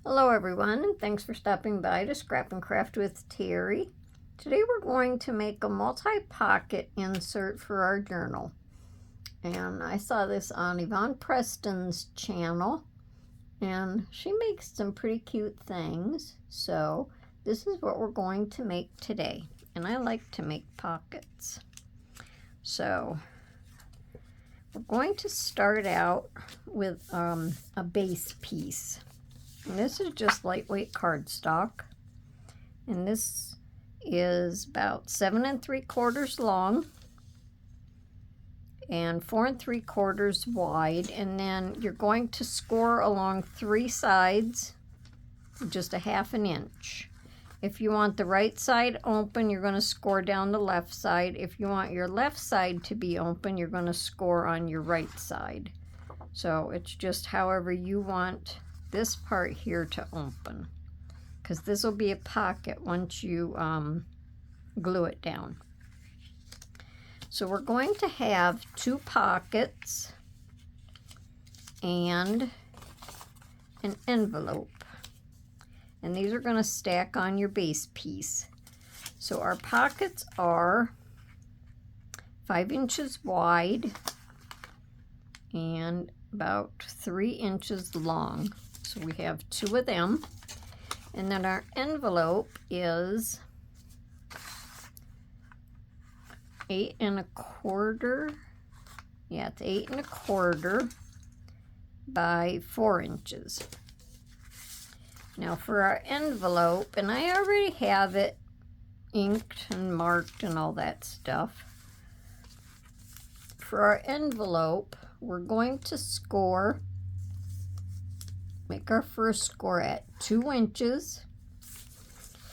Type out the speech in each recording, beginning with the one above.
Hello everyone, and thanks for stopping by to Scrap and Craft with Terry. Today we're going to make a multi-pocket insert for our journal. And I saw this on Yvonne Preston's channel, and she makes some pretty cute things. So this is what we're going to make today. And I like to make pockets. So we're going to start out with a base piece. And this is just lightweight cardstock, and this is about 7 3/4 long and 4 3/4 wide, and then you're going to score along 3 sides just a 1/2 inch. If you want the right side open, you're going to score down the left side. If you want your left side to be open, you're going to score on your right side. So it's just however you want this part here to open, because this will be a pocket once you glue it down. So we're going to have 2 pockets and an envelope, and these are going to stack on your base piece. So our pockets are 5 inches wide and about 3 inches long. So we have 2 of them. And then our envelope is 8 1/4. Yeah, it's 8 1/4 by 4 inches. Now for our envelope, and I already have it inked and marked and all that stuff. For our envelope, we're going to make our first score at 2 inches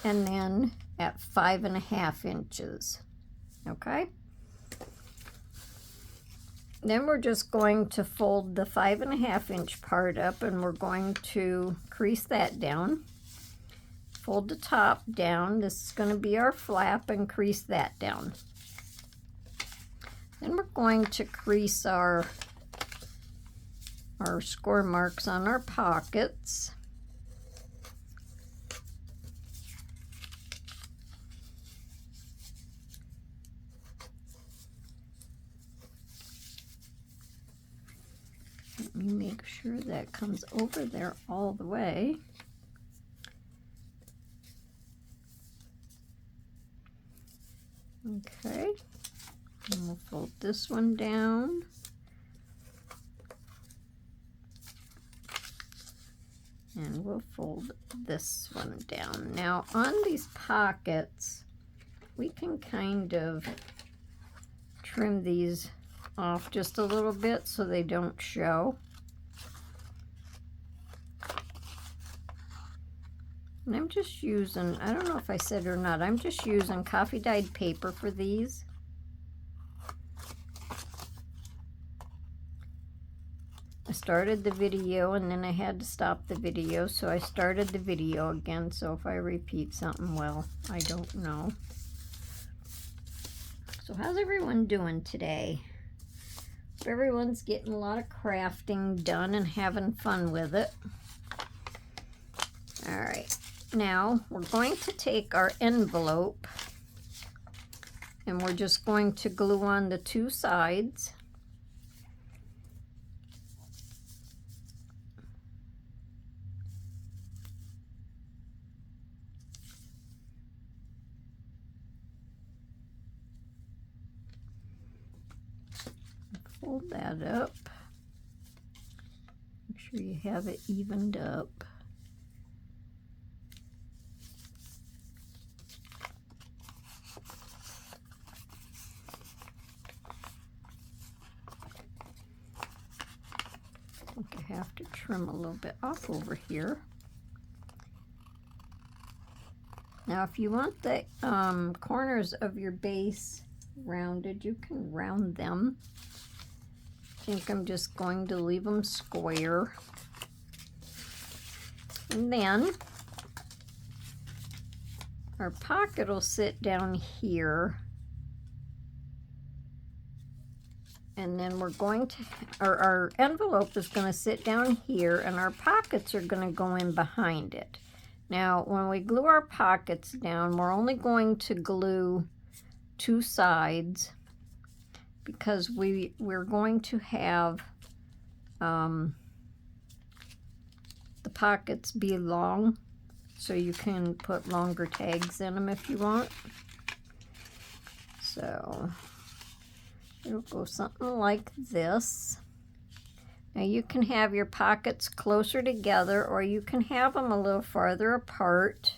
and then at 5 1/2 inches. Okay? Then we're just going to fold the 5 1/2 inch part up, and we're going to crease that down. Fold the top down. This is going to be our flap, and crease that down. Then we're going to crease our score marks on our pockets. Let me make sure that comes over there all the way. Okay, and we'll fold this one down. And we'll fold this one down. Now on these pockets, we can kind of trim these off just a little bit so they don't show. And I'm just using, I don't know if I said or not, I'm just using coffee dyed paper for these. I started the video and then I had to stop the video, so I started the video again. So if I repeat something, well, I don't know. So how's everyone doing today? Hope everyone's getting a lot of crafting done and having fun with it. All right, now we're going to take our envelope and we're just going to glue on the 2 sides. Fold that up. Make sure you have it evened up. I think I have to trim a little bit off over here. Now if you want the corners of your base rounded, you can round them. I think I'm just going to leave them square. And then our pocket will sit down here And then we're going to, our envelope is going to sit down here, and our pockets are going to go in behind it. Now, when we glue our pockets down, we're only going to glue 2 sides because we're going to have the pockets be long, so you can put longer tags in them if you want. So it'll go something like this. Now you can have your pockets closer together, or you can have them a little farther apart.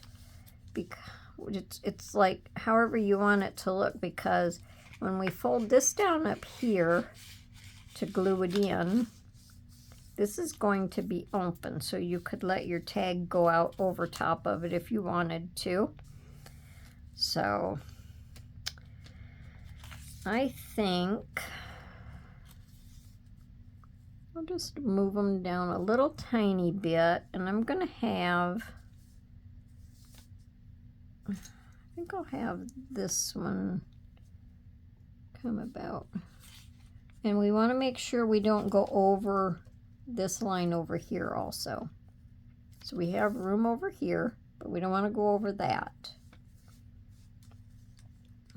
It's like however you want it to look, because when we fold this down up here to glue it in, this is going to be open, so you could let your tag go out over top of it if you wanted to. So I think I'll just move them down a little tiny bit, and I'm going to have, I think I'll have this one come about. And we want to make sure we don't go over this line over here also. So we have room over here, but we don't want to go over that.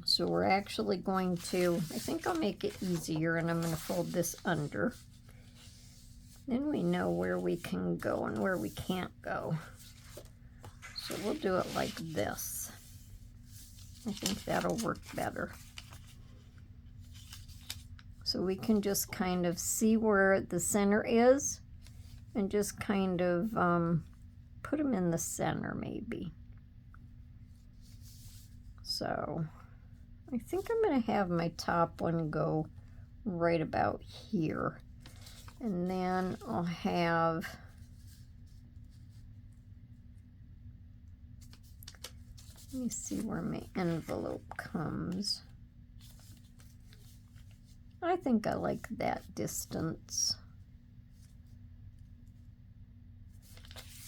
So we're actually going to, I think I'll make it easier, and I'm going to fold this under. Then we know where we can go and where we can't go. So we'll do it like this. I think that'll work better. So we can just kind of see where the center is and just kind of put them in the center maybe. So I think I'm going to have my top one go right about here. And then I'll have, let me see where my envelope comes. I think I like that distance.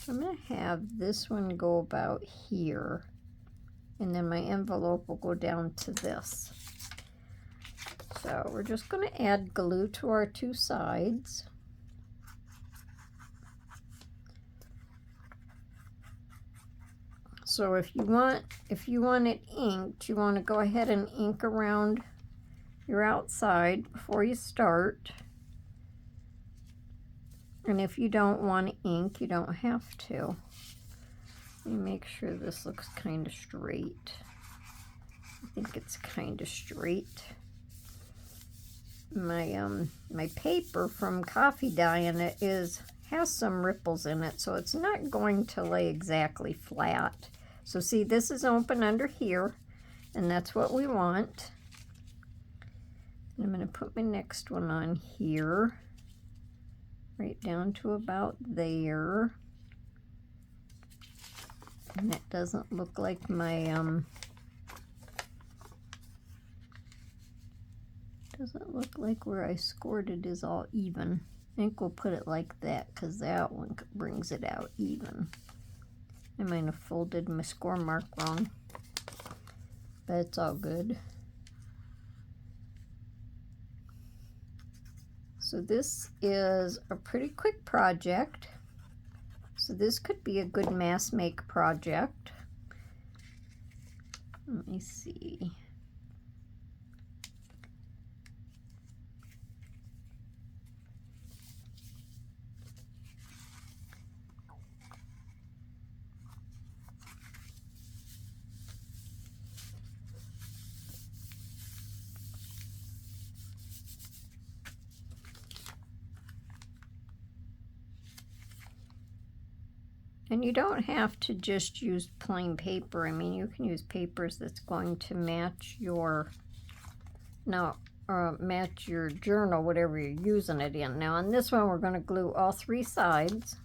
I'm going to have this one go about here, and then my envelope will go down to this. So we're just going to add glue to our 2 sides. So if you want it inked, you want to go ahead and ink around your outside before you start. And if you don't want to ink, you don't have to. Let me make sure this looks kind of straight. I think it's kind of straight. My paper from coffee dyeing it has some ripples in it, so it's not going to lay exactly flat. So see, this is open under here, and that's what we want. And I'm going to put my next one on here, right down to about there. And that doesn't look like my doesn't look like where I scored it is all even. I think we'll put it like that, because that one brings it out even. I might have folded my score mark wrong, but it's all good. So this is a pretty quick project. So this could be a good mass make project. Let me see. And you don't have to just use plain paper. I mean, you can use papers that's going to match your, match your journal, whatever you're using it in. Now on this one, we're going to glue all 3 sides.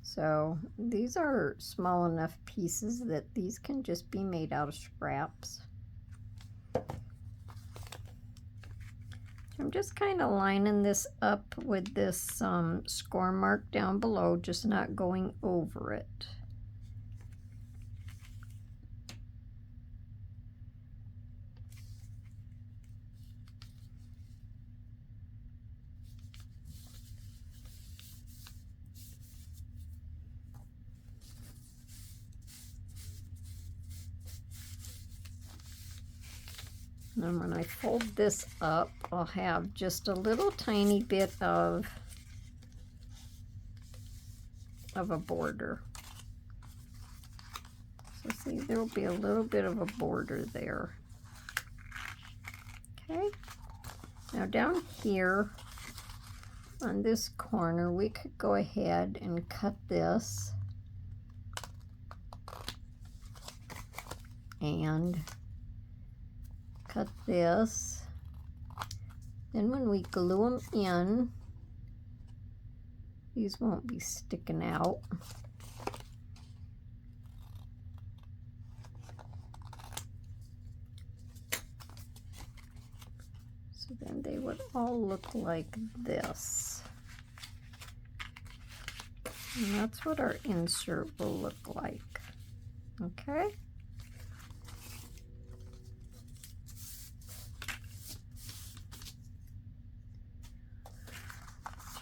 So these are small enough pieces that these can just be made out of scraps. I'm just kind of lining this up with this score mark down below, just not going over it. And then when I fold this up, I'll have just a little tiny bit of a border. So see, there will be a little bit of a border there. Okay. Now down here on this corner, we could go ahead and cut this and cut this. Then when we glue them in, these won't be sticking out. So then they would all look like this. And that's what our insert will look like. Okay?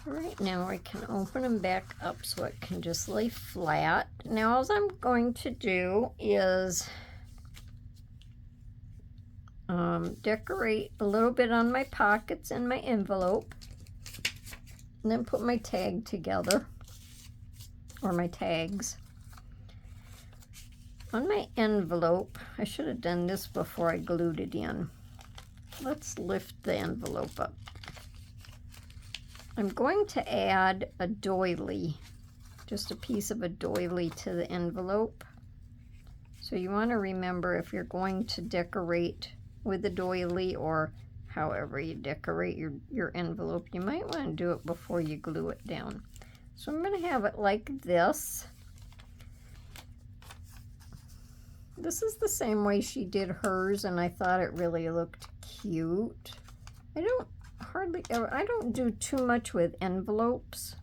So right now I can open them back up so it can just lay flat. Now all I'm going to do is decorate a little bit on my pockets and my envelope, and then put my tag together, or my tags. On my envelope, I should have done this before I glued it in. Let's lift the envelope up. I'm going to add a doily, just a piece of a doily to the envelope. So you want to remember, if you're going to decorate with a doily, or however you decorate your envelope, you might want to do it before you glue it down. So I'm going to have it like this. This is the same way she did hers, and I thought it really looked cute. I don't do too much with envelopes,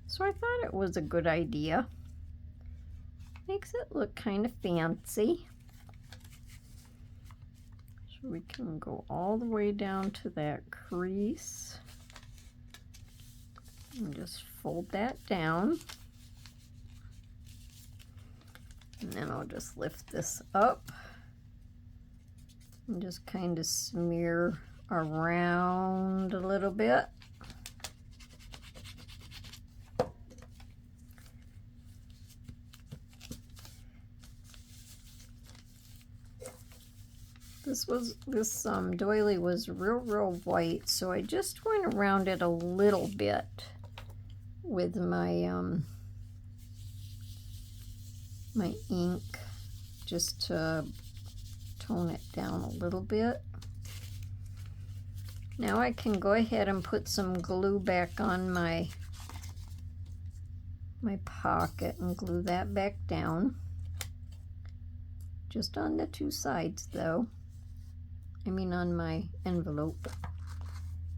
so I thought it was a good idea. Makes it look kind of fancy. So we can go all the way down to that crease and just fold that down. And then I'll just lift this up and just kind of smear around a little bit. This doily was real white, so I just went around it a little bit with my my ink, just to tone it down a little bit. Now I can go ahead and put some glue back on my pocket and glue that back down. Just on the two sides though. I mean on my envelope.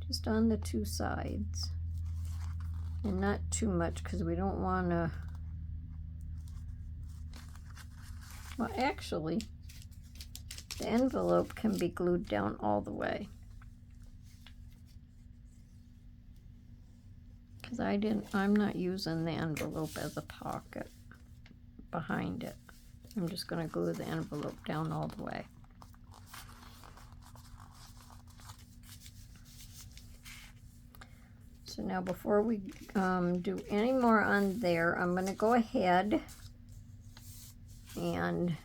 Just on the two sides. And not too much, because we don't want to... Well, actually, the envelope can be glued down all the way. Because I'm not using the envelope as a pocket behind it. I'm just going to glue the envelope down all the way. So now before we do any more on there, I'm going to go ahead and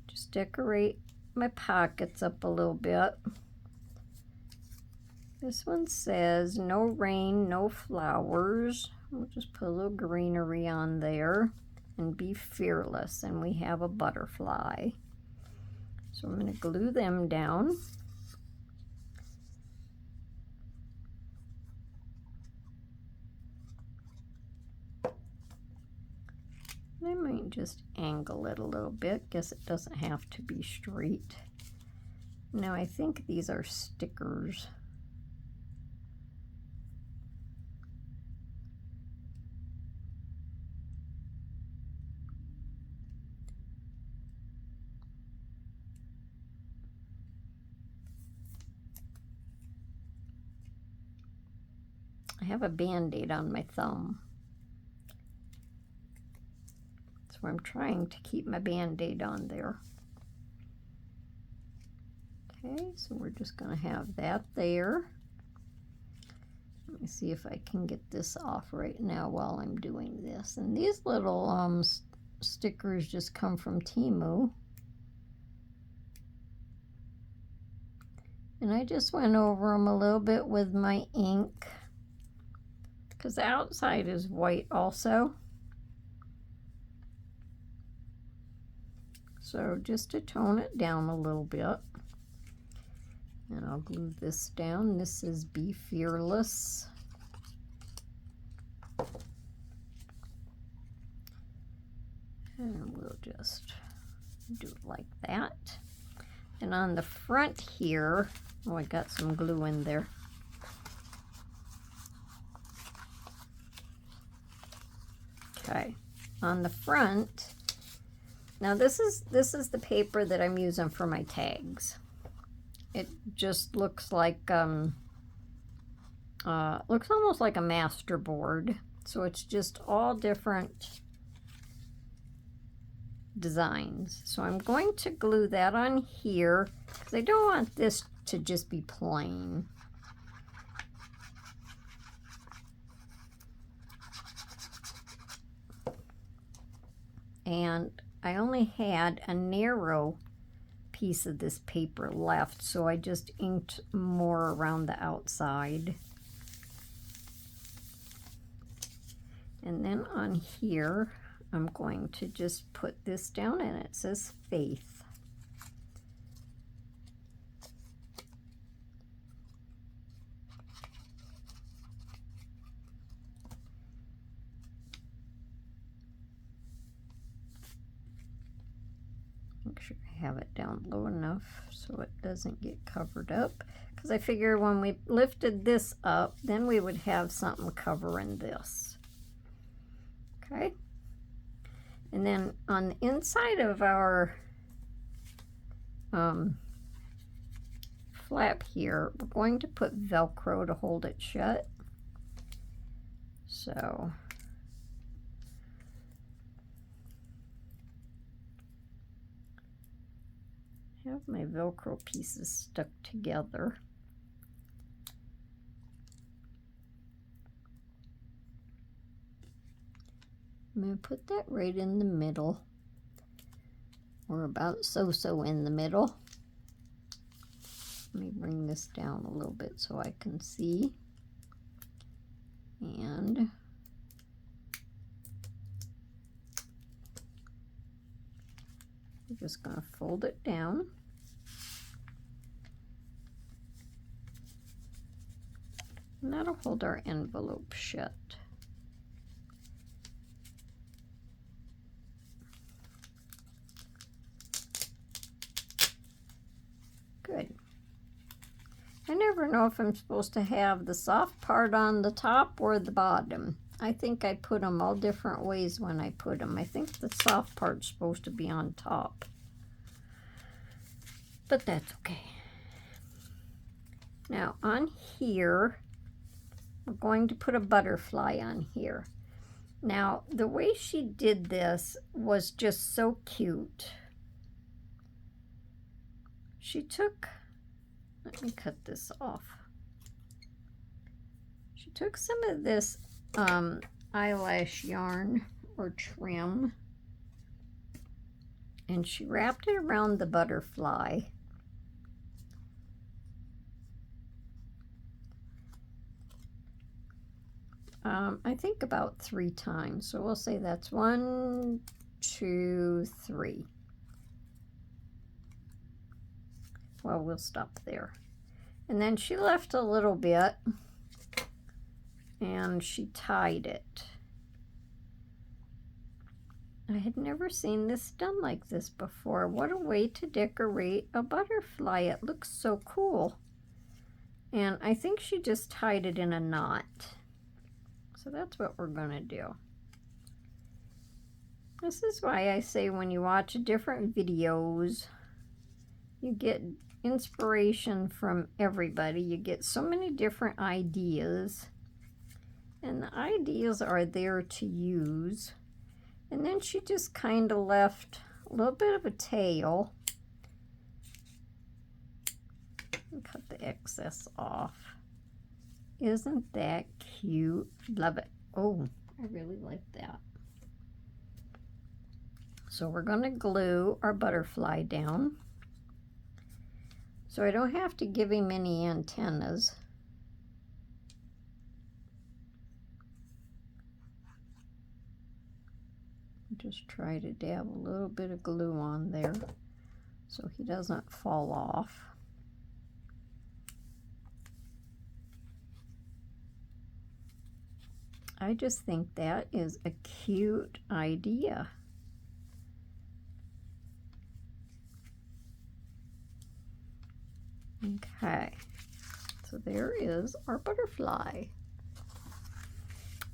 just decorate my pockets up a little bit. This one says, no rain, no flowers. We'll just put a little greenery on there, and be fearless, and we have a butterfly. So I'm going to glue them down. I might just angle it a little bit. Guess it doesn't have to be straight. Now I think these are stickers. I have a Band-Aid on my thumb. So I'm trying to keep my Band-Aid on there. Okay, so we're just going to have that there. Let me see if I can get this off right now while I'm doing this. And these little stickers just come from Temu. And I just went over them a little bit with my ink, because the outside is white also. So just to tone it down a little bit. And I'll glue this down. This is Be Fearless. And we'll just do it like that. And on the front here, oh, I got some glue in there. Okay, on the front, now this is the paper that I'm using for my tags. It just looks like looks almost like a masterboard. So it's just all different designs. So I'm going to glue that on here because I don't want this to just be plain. And I only had a narrow piece of this paper left, so I just inked more around the outside. And then on here, I'm going to just put this down, and it says Faith. Make sure I have it down low enough so it doesn't get covered up, because I figure when we lifted this up, then we would have something covering this. Okay. And then on the inside of our flap here, we're going to put Velcro to hold it shut. So I have my Velcro pieces stuck together. I'm going to put that right in the middle, or about so in the middle. Let me bring this down a little bit so I can see. And I'm just going to fold it down. And that'll hold our envelope shut. Good. I never know if I'm supposed to have the soft part on the top or the bottom. I think I put them all different ways when I put them. I think the soft part's supposed to be on top. But that's okay. Now on here, we're going to put a butterfly on here. Now the way she did this was just so cute. She took, let me cut this off. She took some of this eyelash yarn or trim, and she wrapped it around the butterfly. I think about 3 times. So we'll say that's 1, 2, 3. Well, we'll stop there. And then she left a little bit and she tied it. I had never seen this done like this before. What a way to decorate a butterfly. It looks so cool. And I think she just tied it in a knot. So that's what we're going to do. This is why I say when you watch different videos, you get inspiration from everybody. You get so many different ideas, and the ideas are there to use. And then she just kind of left a little bit of a tail, and cut the excess off. Isn't that cute? Love it. Oh, I really like that. So we're going to glue our butterfly down. So I don't have to give him any antennas. Just try to dab a little bit of glue on there so he doesn't fall off. I just think that is a cute idea. Okay, so there is our butterfly.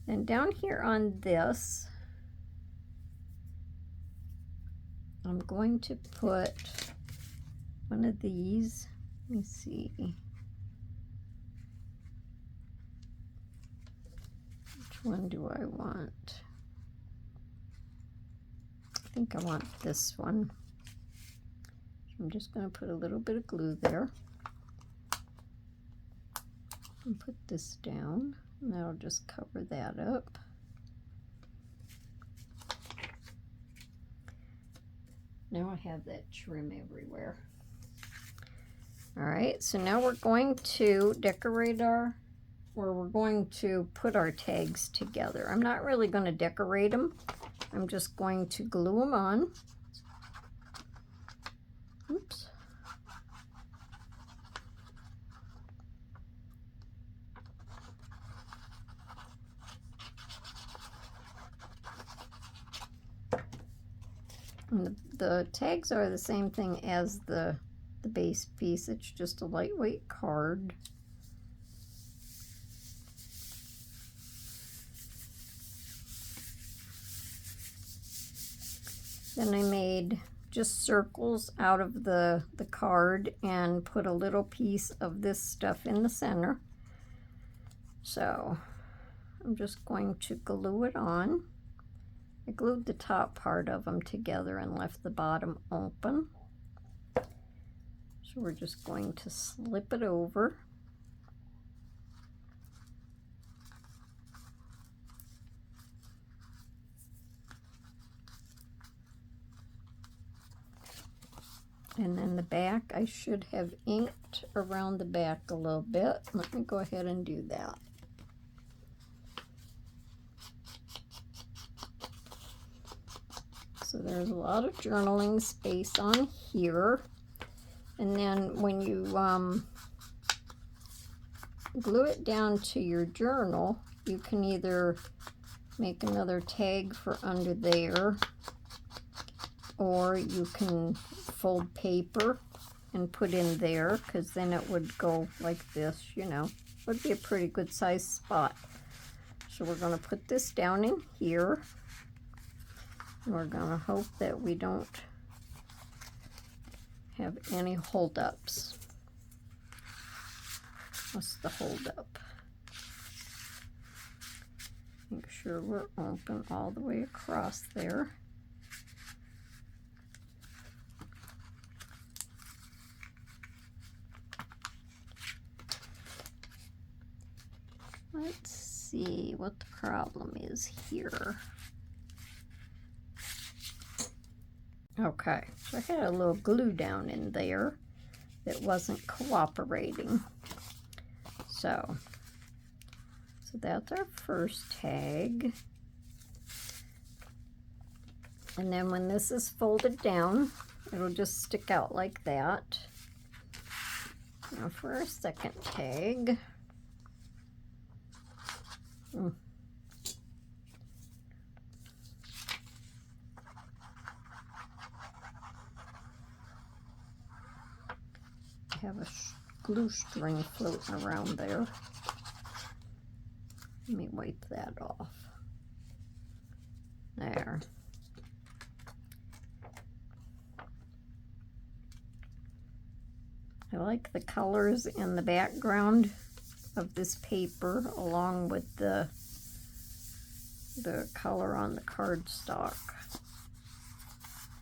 And down here on this, I'm going to put one of these. Let me see. Which one do I want? I think I want this one. I'm just going to put a little bit of glue there. And put this down, and that'll just cover that up. Now I have that trim everywhere. All right, so now we're going to decorate we're going to put our tags together. I'm not really going to decorate them. I'm just going to glue them on. Oops. And the tags are the same thing as the base piece. It's just a lightweight card. Then I made just circles out of the card and put a little piece of this stuff in the center. So I'm just going to glue it on. I glued the top part of them together and left the bottom open. So we're just going to slip it over. And then the back, I should have inked around the back a little bit. Let me go ahead and do that. So there's a lot of journaling space on here. And then when you glue it down to your journal, you can either make another tag for under there, or you can fold paper and put in there, because then it would go like this, you know. Would be a pretty good size spot. So we're going to put this down in here. We're going to hope that we don't have any holdups. What's the holdup? Make sure we're open all the way across there. Let's see what the problem is here. Okay, so I had a little glue down in there that wasn't cooperating. So that's our first tag. And then when this is folded down, it'll just stick out like that. Now for our second tag. Have a glue string floating around there. Let me wipe that off. There. I like the colors in the background of this paper along with the color on the cardstock.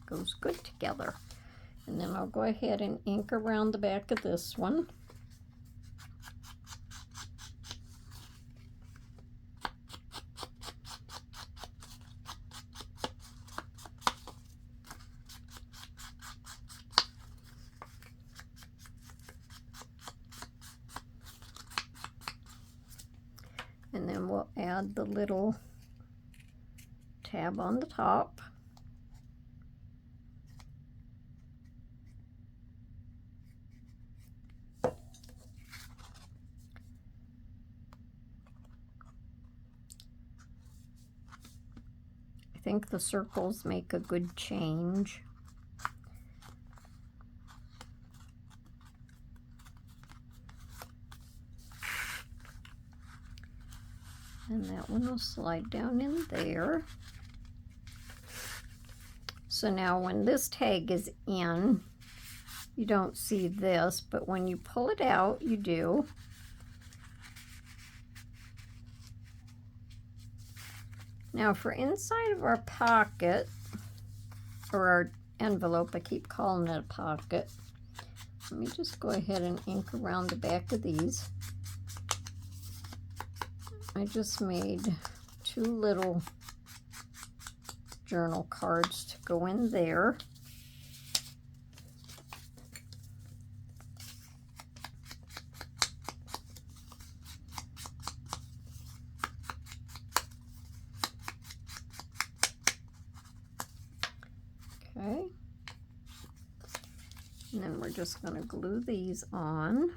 Goes good together. And then I'll go ahead and ink around the back of this one. And then we'll add the little tab on the top. I think the circles make a good change. And that one will slide down in there. So now when this tag is in, you don't see this, but when you pull it out, you do. Now for inside of our pocket, or our envelope, I keep calling it a pocket. Let me just go ahead and ink around the back of these. I just made 2 little journal cards to go in there. Okay. And then we're just going to glue these on.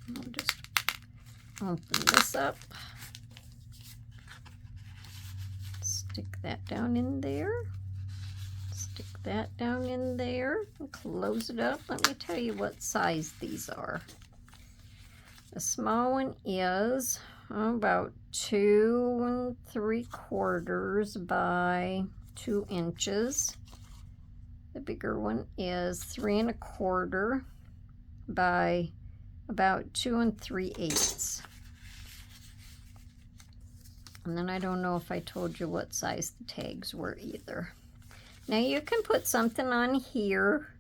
I'll just open this up, stick that down in there, stick that down in there, and close it up. Let me tell you what size these are. The small one is about 2 3/4 by 2 inches. The bigger one is 3 1/4 by about 2 3/8. And then I don't know if I told you what size the tags were either. Now you can put something on here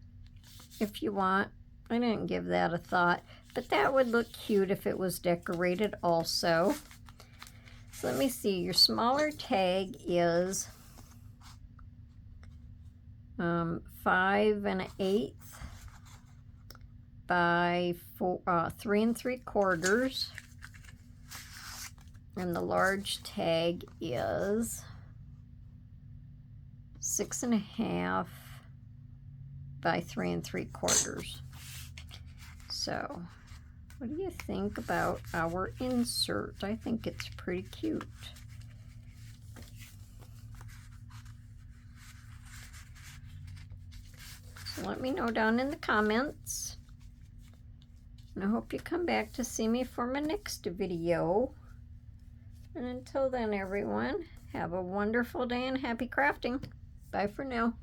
if you want. I didn't give that a thought, but that would look cute if it was decorated also. So let me see, your smaller tag is 5 1/8 by 3 3/4, and the large tag is 6 1/2 by 3 3/4. So what do you think about our insert? I think it's pretty cute. So let me know down in the comments. And I hope you come back to see me for my next video. And until then, everyone, have a wonderful day and happy crafting. Bye for now.